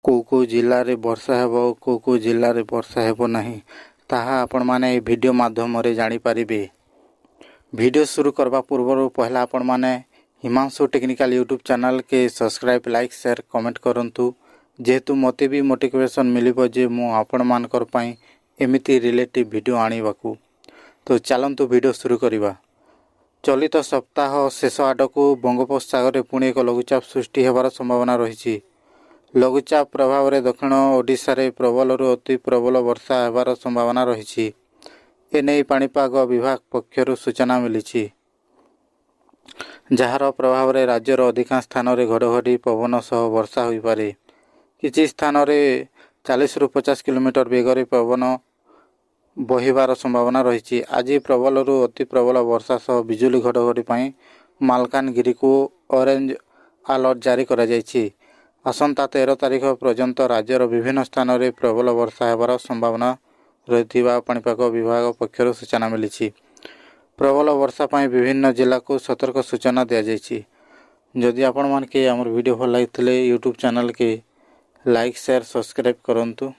କେଉଁ ଜିଲ୍ଲାରେ ବର୍ଷା ହେବ ଓ କେଉଁ ଜିଲ୍ଲାରେ ବର୍ଷା ହେବ ନାହିଁ ତାହା ଆପଣମାନେ ଏହି ଭିଡ଼ିଓ ମାଧ୍ୟମରେ ଜାଣିପାରିବେ। ଭିଡ଼ିଓ शुरू करबा पूर्व पहला आपण माने हिमांशु टेक्निकल यूट्यूब चैनल के सब्सक्राइब लाइक शेयर कमेंट करंतु जेहेतु मते भी मोटिवेशन मिलिबो जे मु आपण मानकर पई एमिति रिलेटिव वीडियो आनिबाकू। तो चलंतु वीडियो शुरू करिबा। चलित सप्ताह शेष आडकू बंगोपसागर में पुणी एक लघुचाप सृष्टि होबार संभावना रही। लघुचाप प्रभाव में दक्षिण ओडिशा रे प्रबल अति प्रबल वर्षा होबार संभावना रही। एने पाणीपाग विभाग पक्षर सूचना मिली जार प्रभाव में राज्यर अधिकांश स्थान में घड़घड़ी पवन सह वर्षा हो पारे। किसी स्थान में 40 ରୁ 50 किलोमीटर बेगर पवन बहिबार संभावना रही। आज प्रबल अति प्रबल वर्षा सह बिजुली घड़घड़ी पर मालकानगिरी को ऑरेंज अलर्ट जारी करा जायछि। आसंता 13 तारिख पर्यंत राज्यर विभिन्न स्थान में प्रबल वर्षा होबार संभावना रही पाणीपाग विभाग पक्षर सूचना मिली। प्रबल वर्षा पर विभिन्न जिला को सतर्क सूचना दि जायछि। जदि आपण मान के हमर वीडियो भल लगी यूट्यूब चैनल के लाइक शेयर सब्सक्राइब करंतु।